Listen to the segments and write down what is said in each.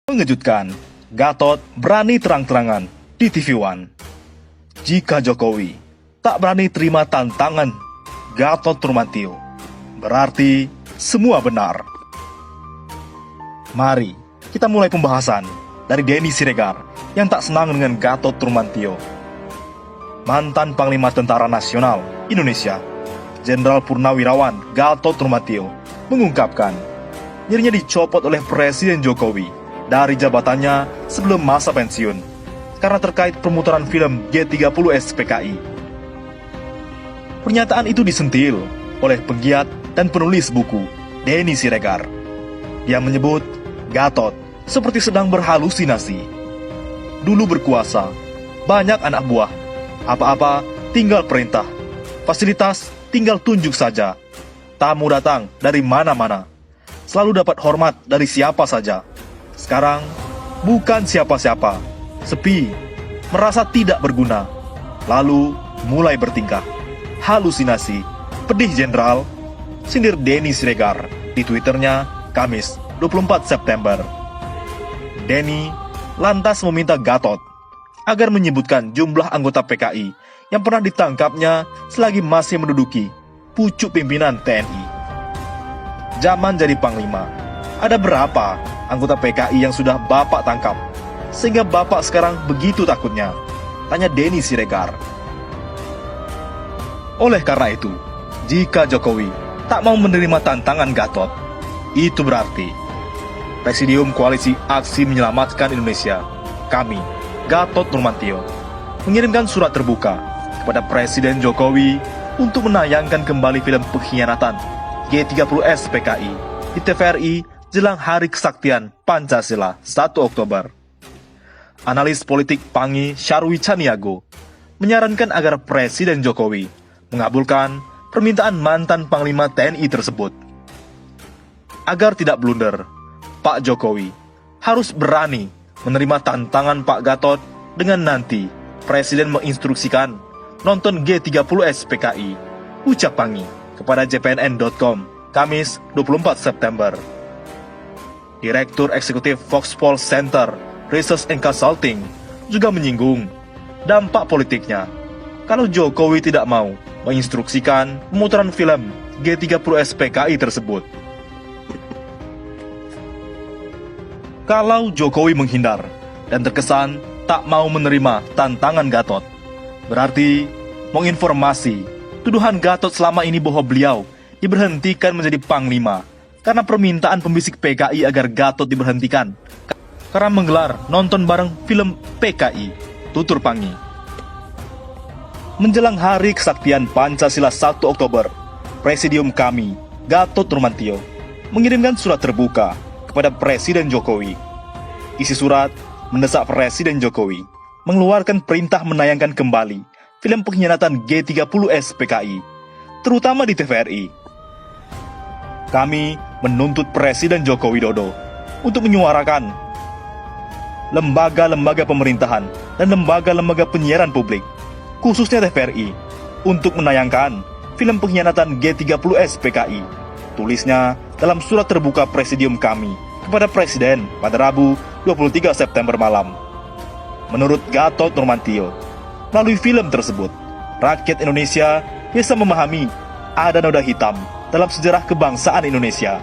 Mengejutkan, Gatot berani terang-terangan di TV One. Jika Jokowi tak berani terima tantangan Gatot Nurmantio, berarti semua benar. Mari kita mulai pembahasan dari Denny Siregar yang tak senang dengan Gatot Nurmantio. Mantan Panglima Tentara Nasional Indonesia, Jenderal Purnawirawan Gatot Nurmantio, mengungkapkan dirinya dicopot oleh Presiden Jokowi dari jabatannya sebelum masa pensiun karena terkait permutaran film G30 SPKI. Pernyataan itu disentil oleh penggiat dan penulis buku Denny Siregar. Dia menyebut Gatot seperti sedang berhalusinasi. Dulu berkuasa, banyak anak buah, apa-apa tinggal perintah, fasilitas tinggal tunjuk saja, tamu datang dari mana-mana, selalu dapat hormat dari siapa saja. Sekarang, bukan siapa-siapa, sepi, merasa tidak berguna, lalu mulai bertingkah. Halusinasi, pedih jenderal, sindir Denny Siregar di Twitternya Kamis 24 September. Denny lantas meminta Gatot agar menyebutkan jumlah anggota PKI yang pernah ditangkapnya selagi masih menduduki pucuk pimpinan TNI. Zaman jadi Panglima, ada berapa anggota PKI yang sudah Bapak tangkap, sehingga Bapak sekarang begitu takutnya? Tanya Denny Siregar. Oleh karena itu, jika Jokowi tak mau menerima tantangan Gatot, itu berarti Presidium Koalisi Aksi Menyelamatkan Indonesia, kami, Gatot Nurmantio, mengirimkan surat terbuka kepada Presiden Jokowi untuk menayangkan kembali film pengkhianatan G30 SPKI di TVRI jelang Hari Kesaktian Pancasila 1 Oktober. Analis politik PANGI Syarwi Caniago menyarankan agar Presiden Jokowi mengabulkan permintaan mantan Panglima TNI tersebut. Agar tidak blunder, Pak Jokowi harus berani menerima tantangan Pak Gatot dengan nanti Presiden menginstruksikan nonton G30 SPKI, ucap PANGI kepada jpnn.com Kamis 24 September. Direktur Eksekutif Foxpol Center Research and Consulting juga menyinggung dampak politiknya kalau Jokowi tidak mau menginstruksikan pemutaran film G30 SPKI tersebut. Kalau Jokowi menghindar dan terkesan tak mau menerima tantangan Gatot, berarti menginformasi tuduhan Gatot selama ini bahwa beliau diberhentikan menjadi Panglima karena permintaan pembisik PKI agar Gatot diberhentikan karena menggelar nonton bareng film PKI, tutur PANGI. Menjelang Hari Kesaktian Pancasila 1 Oktober, Presidium kami, Gatot Nurmantio, mengirimkan surat terbuka kepada Presiden Jokowi. Isi surat mendesak Presiden Jokowi mengeluarkan perintah menayangkan kembali film pengkhianatan G30 SPKI, terutama di TVRI. Kami menuntut Presiden Joko Widodo untuk menyuarakan lembaga-lembaga pemerintahan dan lembaga-lembaga penyiaran publik, khususnya TVRI, untuk menayangkan film pengkhianatan G30 SPKI, tulisnya dalam surat terbuka Presidium kami kepada Presiden pada Rabu 23 September malam. Menurut Gatot Nurmantio, melalui film tersebut, rakyat Indonesia bisa memahami ada noda hitam dalam sejarah kebangsaan Indonesia.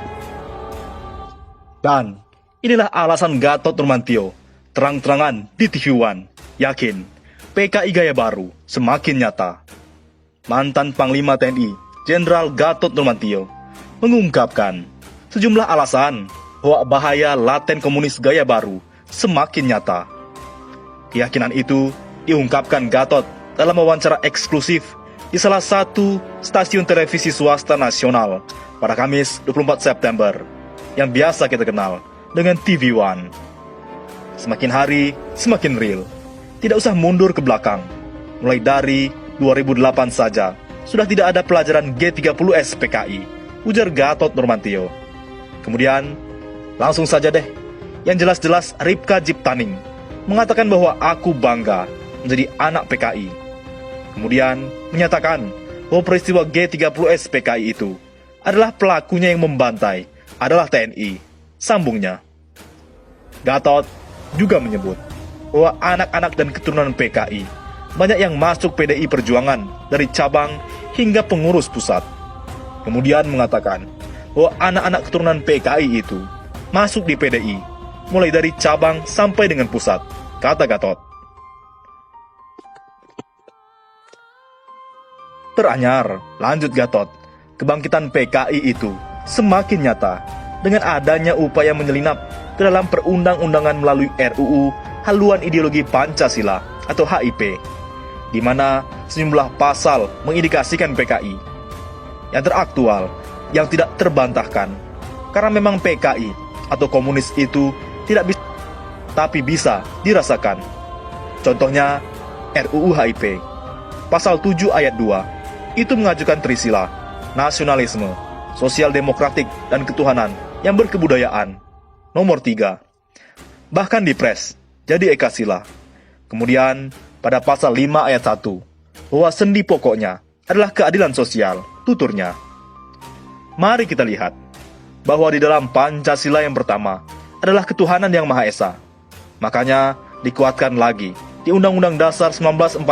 Dan inilah alasan Gatot Nurmantio terang-terangan di TV One, yakin PKI gaya baru semakin nyata. Mantan Panglima TNI Jenderal Gatot Nurmantio mengungkapkan sejumlah alasan bahwa bahaya laten komunis gaya baru semakin nyata. Keyakinan itu diungkapkan Gatot dalam wawancara eksklusif di salah satu stasiun televisi swasta nasional pada Kamis 24 September yang biasa kita kenal dengan TV One. Semakin hari, semakin real. Tidak usah mundur ke belakang. Mulai dari 2008 saja, sudah tidak ada pelajaran G30 SPKI, ujar Gatot Nurmantio. Kemudian, langsung saja deh, yang jelas-jelas Ripka Jiptaning mengatakan bahwa aku bangga menjadi anak PKI. Kemudian menyatakan bahwa peristiwa G30 SPKI itu adalah pelakunya yang membantai adalah TNI. Sambungnya, Gatot juga menyebut bahwa anak-anak dan keturunan PKI banyak yang masuk PDI Perjuangan dari cabang hingga pengurus pusat. Kemudian mengatakan bahwa anak-anak keturunan PKI itu masuk di PDI mulai dari cabang sampai dengan pusat, kata Gatot. Teranyar, lanjut Gatot, kebangkitan PKI itu semakin nyata dengan adanya upaya menyelinap ke dalam perundang-undangan melalui RUU Haluan Ideologi Pancasila atau HIP, di mana sejumlah pasal mengindikasikan PKI yang teraktual, yang tidak terbantahkan, karena memang PKI atau komunis itu tidak bisa, tapi bisa dirasakan. Contohnya RUU HIP pasal 7 ayat 2 itu mengajukan trisila, nasionalisme, sosial demokratik, dan ketuhanan yang berkebudayaan. Nomor 3, bahkan dipres jadi ekasila. Kemudian pada pasal 5 ayat 1, bahwa sendi pokoknya adalah keadilan sosial, tuturnya. Mari kita lihat bahwa di dalam Pancasila yang pertama adalah ketuhanan yang Maha Esa. Makanya dikuatkan lagi di Undang-Undang Dasar 1945,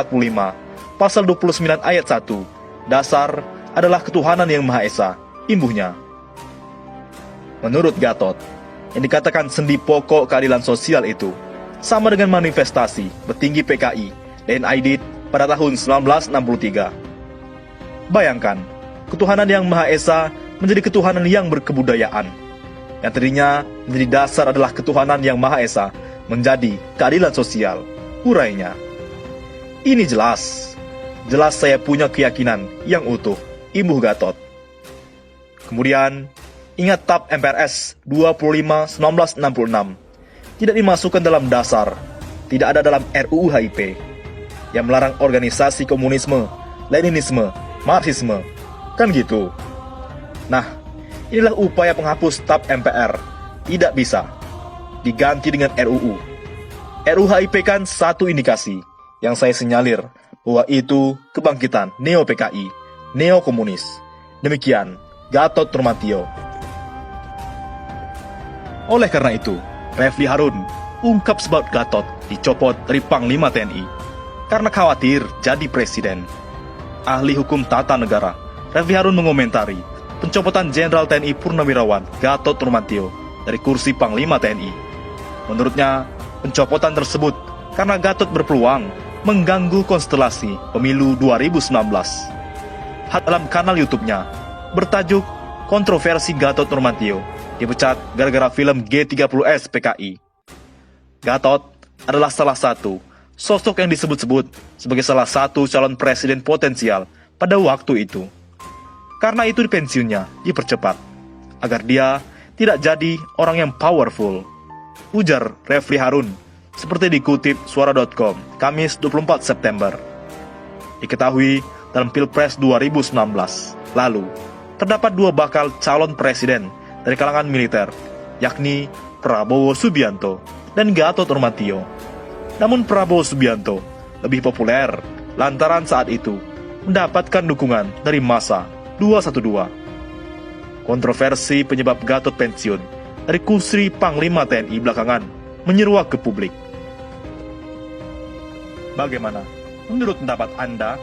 pasal 29 ayat 1, dasar adalah ketuhanan yang Maha Esa, imbuhnya. Menurut Gatot, yang dikatakan sendi pokok keadilan sosial itu sama dengan manifestasi petinggi PKI dan Aidit pada tahun 1963. Bayangkan, ketuhanan yang Maha Esa menjadi ketuhanan yang berkebudayaan. Yang tadinya menjadi dasar adalah ketuhanan yang Maha Esa menjadi keadilan sosial, urainya. Ini jelas saya punya keyakinan yang utuh, imbuh Gatot. Kemudian, ingat TAP MPRS 25/1966 tidak dimasukkan dalam dasar, tidak ada dalam RUU HIP yang melarang organisasi komunisme, Leninisme, Marxisme, kan gitu. Nah, inilah upaya penghapus TAP MPR, tidak bisa diganti dengan RUU. RUU HIP kan satu indikasi yang saya senyalir bahwa itu kebangkitan neo-PKI, neo-komunis. Demikian Gatot Nurmantio. Oleh karena itu, Refli Harun ungkap sebab Gatot dicopot dari Panglima TNI karena khawatir jadi presiden. Ahli hukum tata negara, Refli Harun mengomentari pencopotan Jenderal TNI Purnawirawan Gatot Nurmantio dari kursi Panglima TNI. Menurutnya, pencopotan tersebut karena Gatot berpeluang mengganggu konstelasi pemilu 2019. Dalam kanal YouTube-nya bertajuk Kontroversi Gatot Nurmantio dipecat gara-gara film G30S PKI. Gatot adalah salah satu sosok yang disebut-sebut sebagai salah satu calon presiden potensial pada waktu itu. Karena itu pensiunnya dipercepat, agar dia tidak jadi orang yang powerful, ujar Refli Harun, seperti dikutip suara.com, Kamis 24 September. Diketahui dalam Pilpres 2019 lalu, terdapat dua bakal calon presiden dari kalangan militer, yakni Prabowo Subianto dan Gatot Nurmantio. Namun Prabowo Subianto lebih populer lantaran saat itu mendapatkan dukungan dari massa 212. Kontroversi penyebab Gatot pensiun dari kursi Panglima TNI belakangan menyeruak ke publik. Bagaimana menurut pendapat Anda?